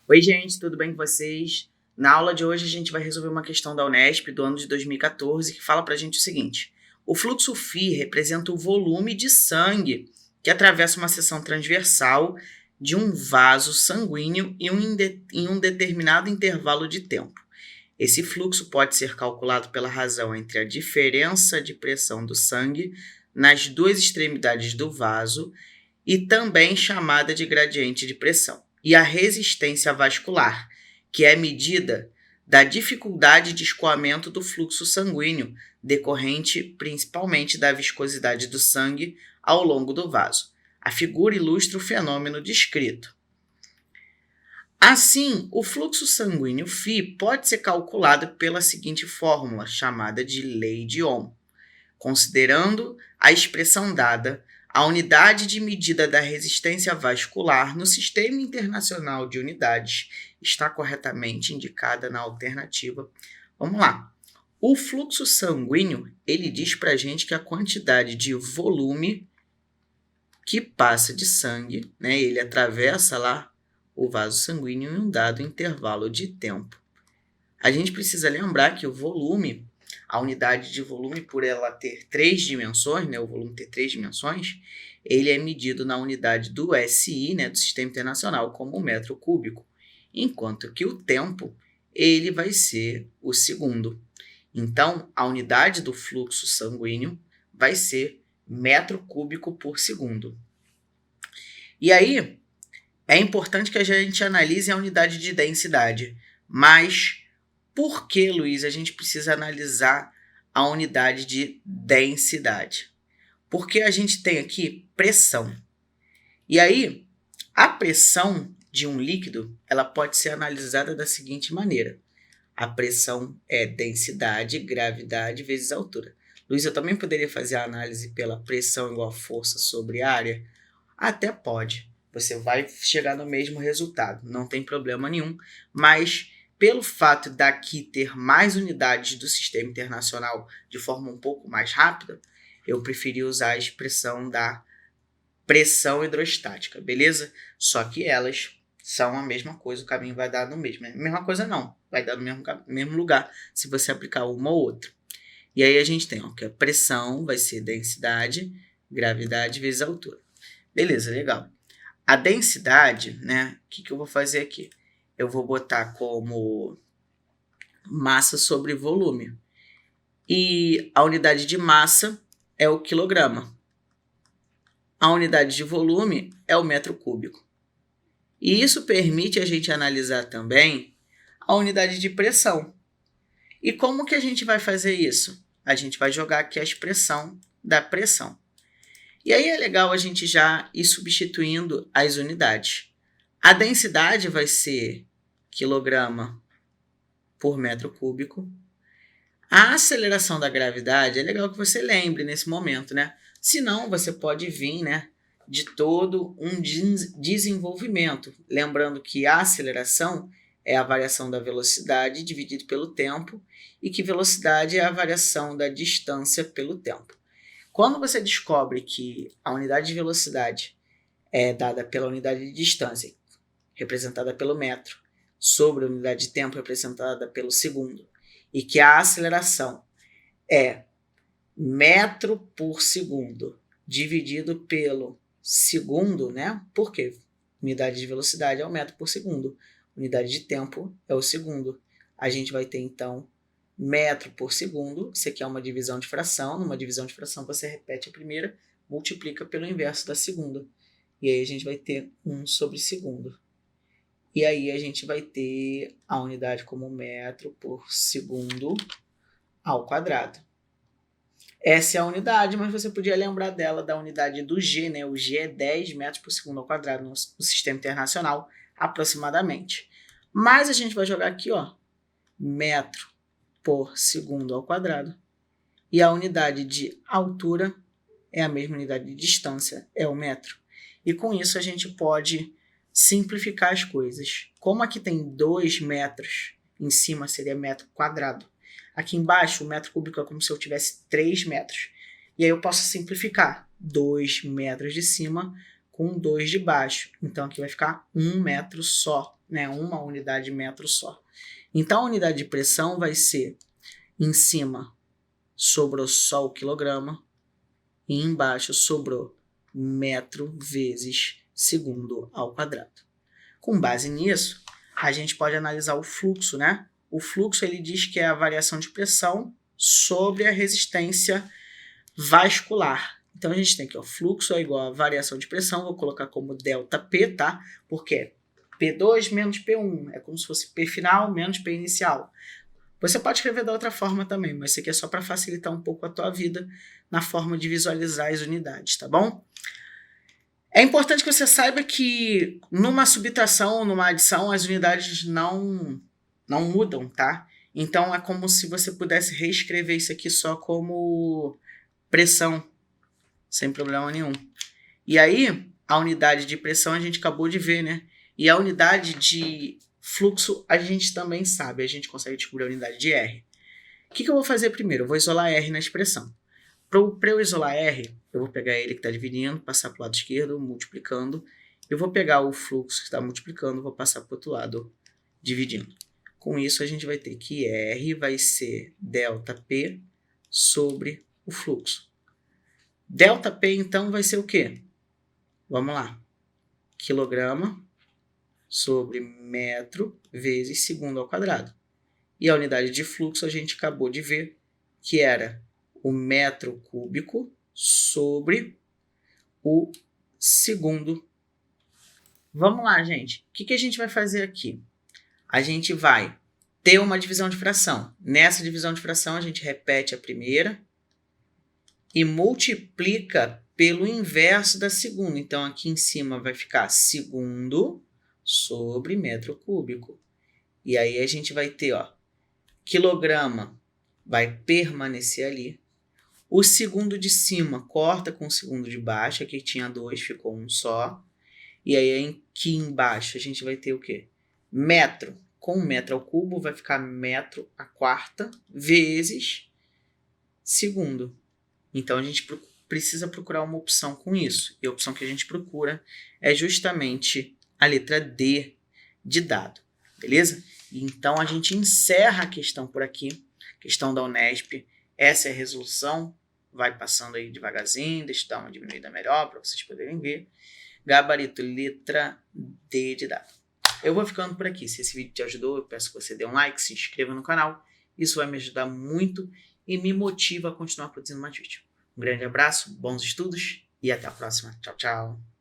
Oi, gente, tudo bem com vocês? Na aula de hoje a gente vai resolver uma questão da Unesp do ano de 2014 que fala pra gente o seguinte: o fluxo φ representa o volume de sangue que atravessa uma seção transversal de um vaso sanguíneo em um determinado intervalo de tempo. Esse fluxo pode ser calculado pela razão entre a diferença de pressão do sangue nas duas extremidades do vaso e também chamada de gradiente de pressão, e a resistência vascular, que é medida da dificuldade de escoamento do fluxo sanguíneo, decorrente principalmente da viscosidade do sangue ao longo do vaso. A figura ilustra o fenômeno descrito. Assim, o fluxo sanguíneo φ pode ser calculado pela seguinte fórmula, chamada de lei de Ohm. Considerando a expressão dada, a unidade de medida da resistência vascular no Sistema Internacional de Unidades está corretamente indicada na alternativa. Vamos lá. O fluxo sanguíneo, ele diz para a gente que a quantidade de volume que passa de sangue, né, ele atravessa lá o vaso sanguíneo em um dado intervalo de tempo. A gente precisa lembrar que o volume, a unidade de volume, por ela ter três dimensões, né, o volume ter três dimensões, ele é medido na unidade do SI, né, do Sistema Internacional, como metro cúbico, enquanto que o tempo, ele vai ser o segundo. Então, a unidade do fluxo sanguíneo vai ser metro cúbico por segundo. E aí, é importante que a gente analise a unidade de densidade, mas por que, Luiz, a gente precisa analisar a unidade de densidade? Porque a gente tem aqui pressão. E aí, a pressão de um líquido, ela pode ser analisada da seguinte maneira. A pressão é densidade, gravidade vezes altura. Luiz, eu também poderia fazer a análise pela pressão igual a força sobre área? Até pode. Você vai chegar no mesmo resultado, não tem problema nenhum, mas pelo fato daqui ter mais unidades do Sistema Internacional de forma um pouco mais rápida, eu preferi usar a expressão da pressão hidrostática, beleza? Só que elas são a mesma coisa, o caminho vai dar no mesmo. Mesma coisa não, vai dar no mesmo lugar se você aplicar uma ou outra. E aí a gente tem que a pressão vai ser densidade, gravidade vezes altura. Beleza, legal. A densidade, né? O que eu vou fazer aqui? Eu vou botar como massa sobre volume. E a unidade de massa é o quilograma. A unidade de volume é o metro cúbico. E isso permite a gente analisar também a unidade de pressão. E como que a gente vai fazer isso? A gente vai jogar aqui a expressão da pressão. E aí é legal a gente já ir substituindo as unidades. A densidade vai ser quilograma por metro cúbico. A aceleração da gravidade, é legal que você lembre nesse momento, né? Senão você pode vir, né, de todo um desenvolvimento. Lembrando que a aceleração é a variação da velocidade dividido pelo tempo e que velocidade é a variação da distância pelo tempo. Quando você descobre que a unidade de velocidade é dada pela unidade de distância, representada pelo metro, sobre a unidade de tempo, representada pelo segundo, e que a aceleração é metro por segundo dividido pelo segundo, né? Por quê? Unidade de velocidade é o metro por segundo, unidade de tempo é o segundo. A gente vai ter, então, metro por segundo, isso aqui é uma divisão de fração, numa divisão de fração você repete a primeira, multiplica pelo inverso da segunda, e aí a gente vai ter 1 sobre segundo. E aí a gente vai ter a unidade como metro por segundo ao quadrado. Essa é a unidade, mas você podia lembrar dela da unidade do G, né? O G é 10 metros por segundo ao quadrado no Sistema Internacional, aproximadamente. Mas a gente vai jogar aqui, ó, metro por segundo ao quadrado. E a unidade de altura é a mesma unidade de distância, é o metro. E com isso a gente pode simplificar as coisas. Como aqui tem 2 metros, em cima seria metro quadrado. Aqui embaixo o metro cúbico é como se eu tivesse 3 metros. E aí eu posso simplificar 2 metros de cima com 2 de baixo. Então aqui vai ficar 1 metro só. né? Uma unidade de metro só. Então, a unidade de pressão vai ser em cima sobrou só o quilograma e embaixo sobrou metro vezes segundo ao quadrado. Com base nisso, a gente pode analisar o fluxo, né? O fluxo ele diz que é a variação de pressão sobre a resistência vascular. Então a gente tem aqui, ó, fluxo é igual a variação de pressão, vou colocar como ΔP, tá? Porque P2 menos P1 é como se fosse P final menos P inicial. Você pode escrever da outra forma também, mas isso aqui é só para facilitar um pouco a tua vida na forma de visualizar as unidades, tá bom? É importante que você saiba que numa subtração, numa adição, as unidades não mudam, tá? Então é como se você pudesse reescrever isso aqui só como pressão, sem problema nenhum. E aí, a unidade de pressão a gente acabou de ver, né? E a unidade de fluxo a gente também sabe, a gente consegue descobrir a unidade de R. O que eu vou fazer primeiro? Eu vou isolar R na expressão. Para eu isolar R, eu vou pegar ele que está dividindo, passar para o lado esquerdo, multiplicando. Eu vou pegar o fluxo que está multiplicando, vou passar para o outro lado, dividindo. Com isso, a gente vai ter que R vai ser ΔP sobre o fluxo. ΔP, então, vai ser o quê? Vamos lá. Quilograma sobre metro vezes segundo ao quadrado. E a unidade de fluxo a gente acabou de ver que era o metro cúbico sobre o segundo. Vamos lá, gente. O que a gente vai fazer aqui? A gente vai ter uma divisão de fração. Nessa divisão de fração, a gente repete a primeira e multiplica pelo inverso da segunda. Então, aqui em cima vai ficar segundo sobre metro cúbico. E aí a gente vai ter, ó, quilograma vai permanecer ali. O segundo de cima corta com o segundo de baixo. Aqui tinha 2, ficou um só. E aí aqui embaixo a gente vai ter o quê? Metro. Com metro ao cubo vai ficar metro à quarta vezes segundo. Então a gente precisa procurar uma opção com isso. E a opção que a gente procura é justamente a letra D de dado. Beleza? Então a gente encerra a questão por aqui. Questão da Unesp. Essa é a resolução. Vai passando aí devagarzinho. Deixa eu dar uma diminuída melhor para vocês poderem ver. Gabarito, letra D de dado. Eu vou ficando por aqui. Se esse vídeo te ajudou, eu peço que você dê um like, se inscreva no canal. Isso vai me ajudar muito e me motiva a continuar produzindo mais vídeos. Um grande abraço, bons estudos e até a próxima. Tchau, tchau.